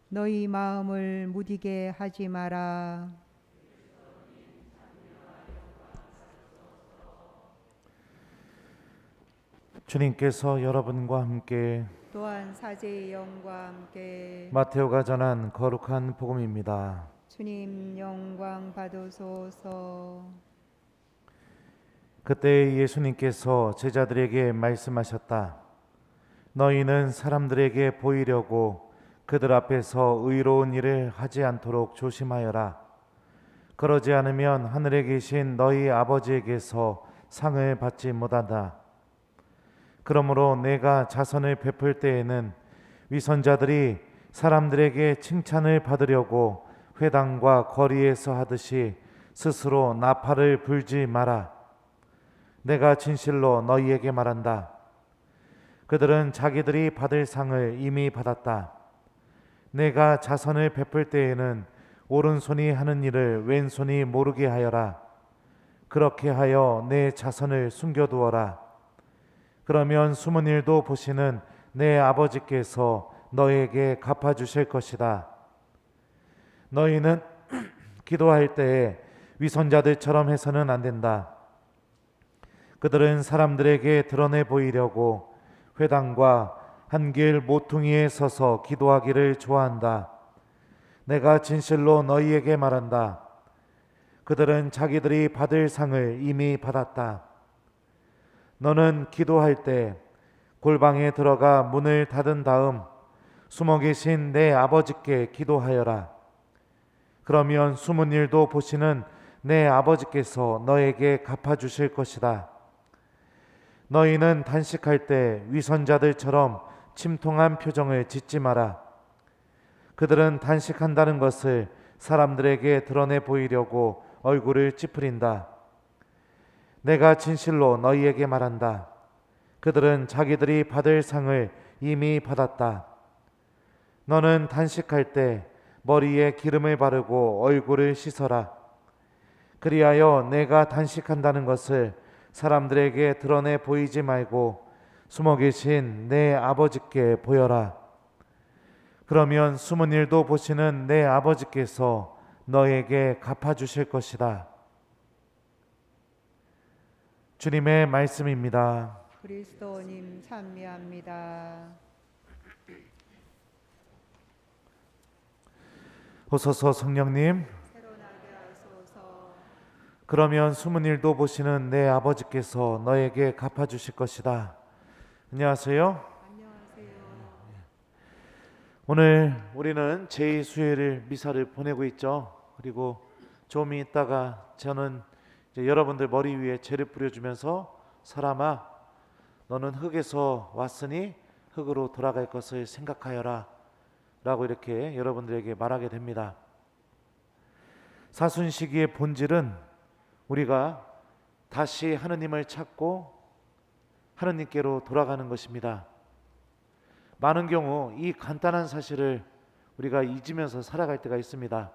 너희 마음을 무디게 하지 마라. 주님께서 여러분과 함께 또한 사제의 영과 함께 마테오가 전한 거룩한 복음입니다. 주님 영광 받으소서. 그때 예수님께서 제자들에게 말씀하셨다. 너희는 사람들에게 보이려고 그들 앞에서 의로운 일을 하지 않도록 조심하여라. 그러지 않으면 하늘에 계신 너희 아버지에게서 상을 받지 못한다. 그러므로 내가 자선을 베풀 때에는 위선자들이 사람들에게 칭찬을 받으려고 회당과 거리에서 하듯이 스스로 나팔을 불지 마라. 내가 진실로 너희에게 말한다. 그들은 자기들이 받을 상을 이미 받았다. 내가 자선을 베풀 때에는 오른손이 하는 일을 왼손이 모르게 하여라. 그렇게 하여 내 자선을 숨겨두어라. 그러면 숨은 일도 보시는 내 아버지께서 너에게 갚아주실 것이다. 너희는 기도할 때에 위선자들처럼 해서는 안 된다. 그들은 사람들에게 드러내 보이려고 회당과 한길 모퉁이에 서서 기도하기를 좋아한다. 내가 진실로 너희에게 말한다. 그들은 자기들이 받을 상을 이미 받았다. 너는 기도할 때 골방에 들어가 문을 닫은 다음 숨어 계신 내 아버지께 기도하여라. 그러면 숨은 일도 보시는 내 아버지께서 너에게 갚아주실 것이다. 너희는 단식할 때 위선자들처럼 침통한 표정을 짓지 마라. 그들은 단식한다는 것을 사람들에게 드러내 보이려고 얼굴을 찌푸린다. 내가 진실로 너희에게 말한다. 그들은 자기들이 받을 상을 이미 받았다. 너는 단식할 때 머리에 기름을 바르고 얼굴을 씻어라. 그리하여 내가 단식한다는 것을 사람들에게 드러내 보이지 말고 숨어 계신 내 아버지께 보여라. 그러면 숨은 일도 보시는 내 아버지께서 너에게 갚아주실 것이다. 주님의 말씀입니다. 그리스도님 찬미합니다. 오소서 성령님, 새로나게 하소서. 그러면 숨은 일도 보시는 내 아버지께서 너에게 갚아주실 것이다. 안녕하세요. 안녕하세요. 오늘 우리는 제2수요일 미사를 보내고 있죠. 그리고 좀 있다가 저는 이제 여러분들 머리 위에 재를 뿌려주면서 사람아, 너는 흙에서 왔으니 흙으로 돌아갈 것을 생각하여라 라고 이렇게 여러분들에게 말하게 됩니다. 사순시기의 본질은 우리가 다시 하느님을 찾고 하느님께로 돌아가는 것입니다. 많은 경우 이 간단한 사실을 우리가 잊으면서 살아갈 때가 있습니다.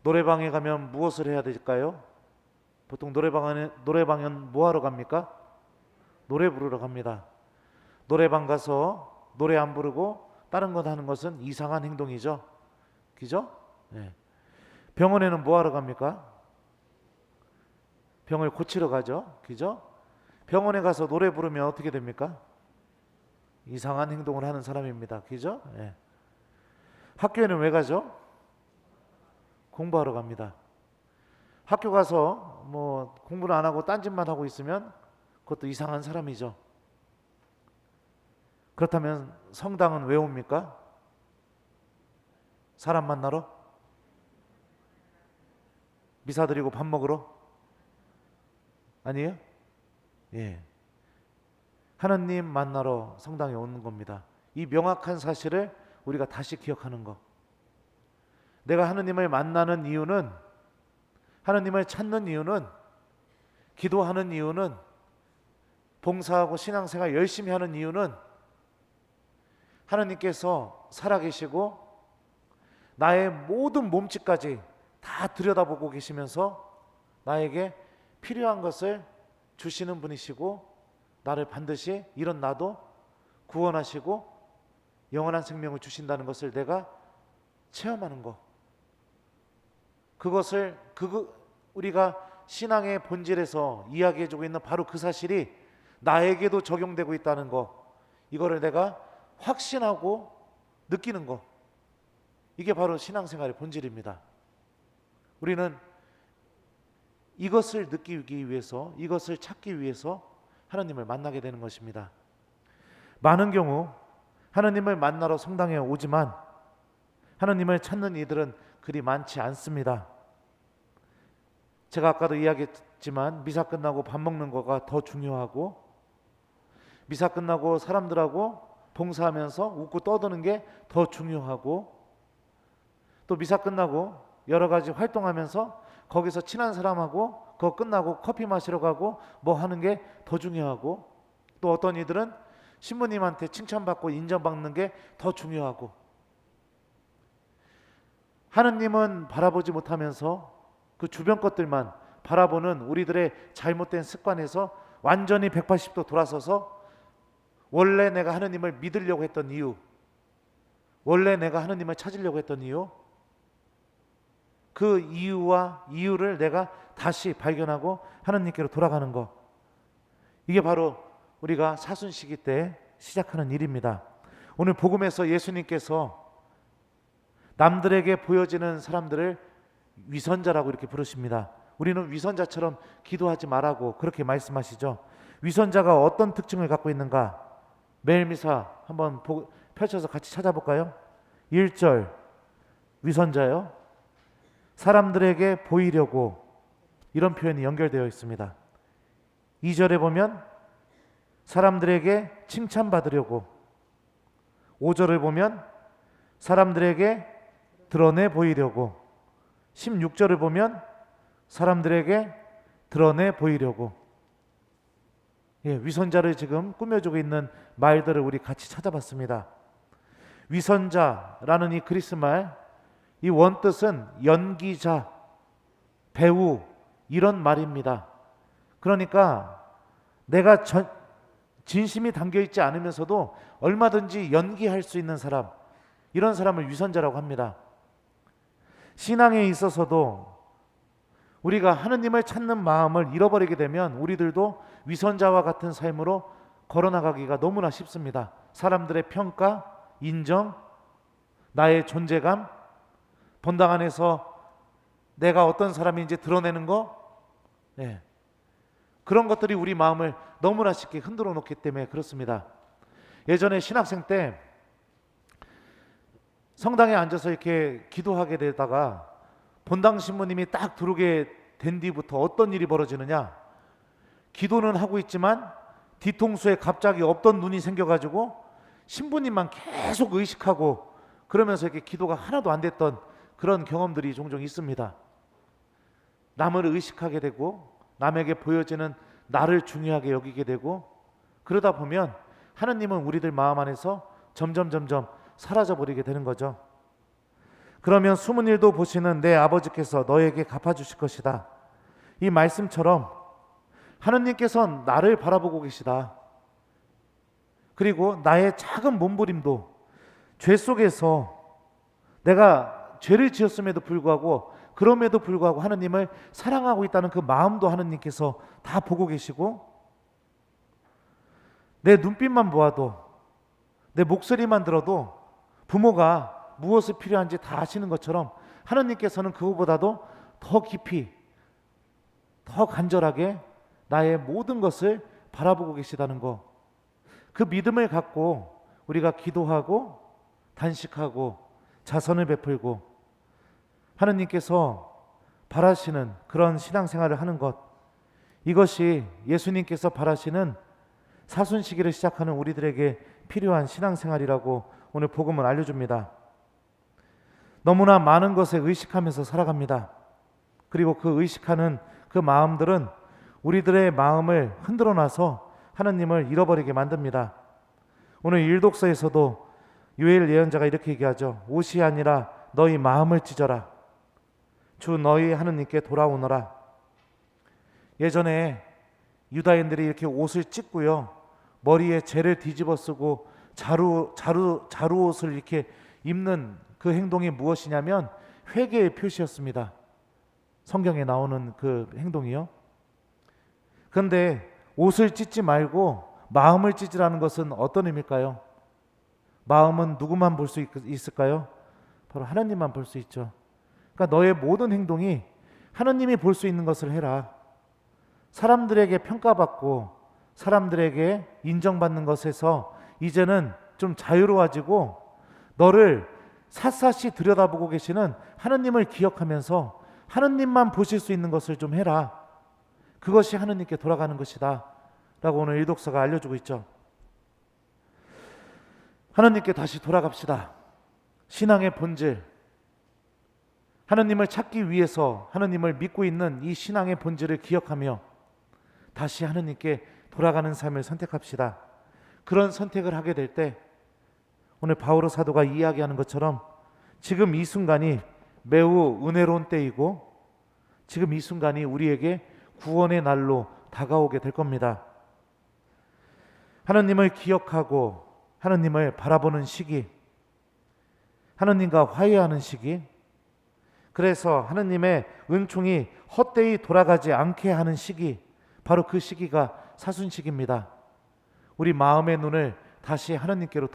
노래방에 가면 무엇을 해야 될까요? 보통 노래방은 뭐 하러 갑니까? 노래 부르러 갑니다. 노래방 가서 노래 안 부르고 다른 것 하는 것은 이상한 행동이죠. 그죠? 네. 병원에는 뭐 하러 갑니까? 병을 고치러 가죠. 그죠? 병원에 가서 노래 부르면 어떻게 됩니까? 이상한 행동을 하는 사람입니다. 그죠? 네. 학교에는 왜 가죠? 공부하러 갑니다. 학교 가서 뭐 공부를 안 하고 딴짓만 하고 있으면 그것도 이상한 사람이죠. 그렇다면 성당은 왜 옵니까? 사람 만나러? 미사 드리고 밥 먹으러? 아니에요? 예. 하나님 만나러 성당에 오는 겁니다. 이 명확한 사실을 우리가 다시 기억하는 것. 내가 하나님을 만나는 이유는, 하나님을 찾는 이유는, 기도하는 이유는, 봉사하고 신앙생활 열심히 하는 이유는 하나님께서 살아계시고 나의 모든 몸짓까지 다 들여다보고 계시면서 나에게 필요한 것을 주시는 분이시고 나를 반드시 이런 나도 구원하시고 영원한 생명을 주신다는 것을 내가 체험하는 것, 그것을 우리가 신앙의 본질에서 이야기해주고 있는 바로 그 사실이 나에게도 적용되고 있다는 것, 이거를 내가 확신하고 느끼는 것, 이게 바로 신앙생활의 본질입니다. 우리는 이것을 느끼기 위해서, 이것을 찾기 위해서 하나님을 만나게 되는 것입니다. 많은 경우 하나님을 만나러 성당에 오지만 하나님을 찾는 이들은 그리 많지 않습니다. 제가 아까도 이야기했지만 미사 끝나고 밥 먹는 거가 더 중요하고, 미사 끝나고 사람들하고 봉사하면서 웃고 떠드는 게 더 중요하고, 또 미사 끝나고 여러 가지 활동하면서 거기서 친한 사람하고 그거 끝나고 커피 마시러 가고 뭐 하는 게 더 중요하고, 또 어떤 이들은 신부님한테 칭찬받고 인정받는 게 더 중요하고, 하느님은 바라보지 못하면서 그 주변 것들만 바라보는 우리들의 잘못된 습관에서 완전히 180도 돌아서서 원래 내가 하느님을 믿으려고 했던 이유, 원래 내가 하느님을 찾으려고 했던 이유, 그 이유를 내가 다시 발견하고 하느님께로 돌아가는 것, 이게 바로 우리가 사순시기 때 시작하는 일입니다. 오늘 복음에서 예수님께서 남들에게 보여지는 사람들을 위선자라고 이렇게 부르십니다. 우리는 위선자처럼 기도하지 말라고 그렇게 말씀하시죠. 위선자가 어떤 특징을 갖고 있는가? 매일 미사 한번 펼쳐서 같이 찾아볼까요? 1절 위선자요, 사람들에게 보이려고, 이런 표현이 연결되어 있습니다. 2절에 보면 사람들에게 칭찬받으려고, 5절을 보면 사람들에게 드러내 보이려고, 16절을 보면 사람들에게 드러내 보이려고. 위선자를 지금 꾸며주고 있는 말들을 우리 같이 찾아봤습니다. 위선자라는 이 그리스 말, 이 원뜻은 연기자, 배우, 이런 말입니다. 그러니까 내가 진심이 담겨있지 않으면서도 얼마든지 연기할 수 있는 사람, 이런 사람을 위선자라고 합니다. 신앙에 있어서도 우리가 하느님을 찾는 마음을 잃어버리게 되면 우리들도 위선자와 같은 삶으로 걸어나가기가 너무나 쉽습니다. 사람들의 평가, 인정, 나의 존재감, 본당 안에서 내가 어떤 사람인지 드러내는 거, 그런 것들이 우리 마음을 너무나 쉽게 흔들어 놓기 때문에 그렇습니다. 예전에 신학생 때 성당에 앉아서 이렇게 기도하게 되다가 본당 신부님이 딱 들어오게 된 뒤부터 어떤 일이 벌어지느냐, 기도는 하고 있지만 뒤통수에 갑자기 없던 눈이 생겨가지고 신부님만 계속 의식하고, 그러면서 이렇게 기도가 하나도 안 됐던 그런 경험들이 종종 있습니다. 남을 의식하게 되고 남에게 보여지는 나를 중요하게 여기게 되고, 그러다 보면 하느님은 우리들 마음 안에서 점점 사라져 버리게 되는 거죠. 그러면 숨은 일도 보시는 내 아버지께서 너에게 갚아주실 것이다. 이 말씀처럼 하느님께서 나를 바라보고 계시다. 그리고 나의 작은 몸부림도, 죄 속에서 내가 죄를 지었음에도 불구하고, 그럼에도 불구하고 하느님을 사랑하고 있다는 그 마음도 하느님께서 다 보고 계시고, 내 눈빛만 보아도, 내 목소리만 들어도 부모가 무엇이 필요한지 다 아시는 것처럼 하느님께서는 그거보다도 더 깊이, 더 간절하게 나의 모든 것을 바라보고 계시다는 것, 그 믿음을 갖고 우리가 기도하고 단식하고 자선을 베풀고 하느님께서 바라시는 그런 신앙생활을 하는 것, 이것이 예수님께서 바라시는 사순시기를 시작하는 우리들에게 필요한 신앙생활이라고 오늘 복음은 알려줍니다. 너무나 많은 것에 의식하면서 살아갑니다. 그리고 그 의식하는 그 마음들은 우리들의 마음을 흔들어 놔서 하느님을 잃어버리게 만듭니다. 오늘 일독서에서도 요엘 예언자가 이렇게 얘기하죠. 옷이 아니라 너희 마음을 찢어라. 주 너희 하느님께 돌아오너라. 예전에 유다인들이 이렇게 옷을 찢고요, 머리에 재를 뒤집어 쓰고 자루옷을 이렇게 입는 그 행동이 무엇이냐면 회개의 표시였습니다. 성경에 나오는 그 행동이요. 그런데 옷을 찢지 말고 마음을 찢으라는 것은 어떤 의미일까요? 마음은 누구만 볼 수 있을까요? 바로 하나님만 볼 수 있죠. 그러니까 너의 모든 행동이 하나님이 볼 수 있는 것을 해라. 사람들에게 평가받고 사람들에게 인정받는 것에서 이제는 좀 자유로워지고 너를 샅샅이 들여다보고 계시는 하나님을 기억하면서 하나님만 보실 수 있는 것을 좀 해라. 그것이 하나님께 돌아가는 것이다 라고 오늘 일독서가 알려주고 있죠. 하나님께 다시 돌아갑시다. 신앙의 본질, 하나님을 찾기 위해서 하나님을 믿고 있는 이 신앙의 본질을 기억하며 다시 하나님께 돌아가는 삶을 선택합시다. 그런 선택을 하게 될 때 오늘 바오로 사도가 이야기하는 것처럼 지금 이 순간이 매우 은혜로운 때이고 지금 이 순간이 우리에게 구원의 날로 다가오게 될 겁니다. 하나님을 기억하고 하나님을 바라보는 시기, 하나님과 화해하는 시기, 그래서 하나님의 은총이 헛되이 돌아가지 않게 하는 시기, 바로 그 시기가 사순식입니다. 우리 마음의 눈을 다시 하나님께로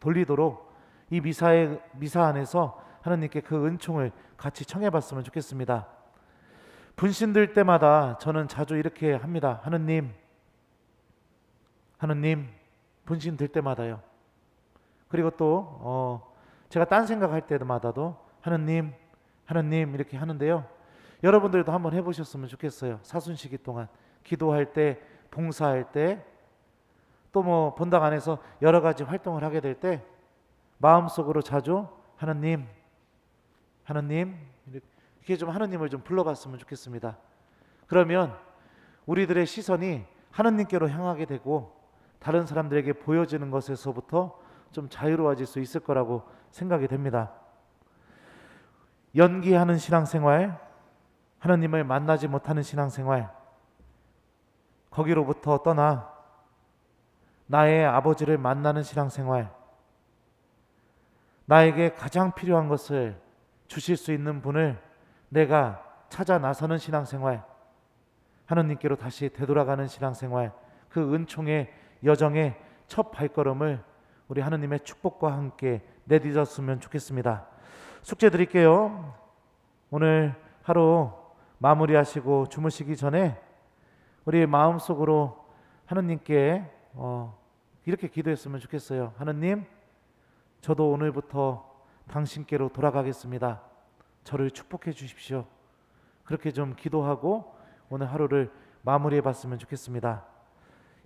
돌리도록 이 미사 안에서 하나님께 그 은총을 같이 청해봤으면 좋겠습니다. 분신들 때마다 저는 자주 이렇게 합니다. 하나님 분신 들 때마다요. 그리고 또 제가 딴 생각할 때마다도 하나님 이렇게 하는데요. 여러분들도 한번 해보셨으면 좋겠어요. 사순시기 동안 기도할 때, 봉사할 때, 또 뭐 본당 안에서 여러 가지 활동을 하게 될 때 마음속으로 자주 하나님 이렇게 좀 하나님을 좀 불러봤으면 좋겠습니다. 그러면 우리들의 시선이 하나님께로 향하게 되고 다른 사람들에게 보여지는 것에서부터 좀 자유로워질 수 있을 거라고 생각이 됩니다. 연기하는 신앙생활, 하나님을 만나지 못하는 신앙생활, 거기로부터 떠나 나의 아버지를 만나는 신앙생활, 나에게 가장 필요한 것을 주실 수 있는 분을 내가 찾아 나서는 신앙생활, 하나님께로 다시 되돌아가는 신앙생활, 그 은총의 여정의 첫 발걸음을 우리 하나님의 축복과 함께 내딛었으면 좋겠습니다. 숙제 드릴게요. 오늘 하루 마무리하시고 주무시기 전에 우리 마음속으로 하나님께 이렇게 기도했으면 좋겠어요. 하나님, 저도 오늘부터 당신께로 돌아가겠습니다. 저를 축복해 주십시오. 그렇게 좀 기도하고 오늘 하루를 마무리해 봤으면 좋겠습니다.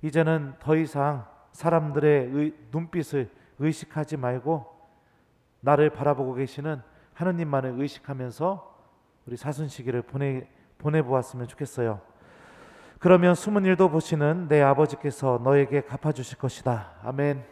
이제는 더 이상 사람들의 눈빛을 의식하지 말고 나를 바라보고 계시는 하느님만을 의식하면서 우리 사순시기를 보내보았으면 좋겠어요. 그러면 숨은 일도 보시는 내 아버지께서 너에게 갚아주실 것이다. 아멘.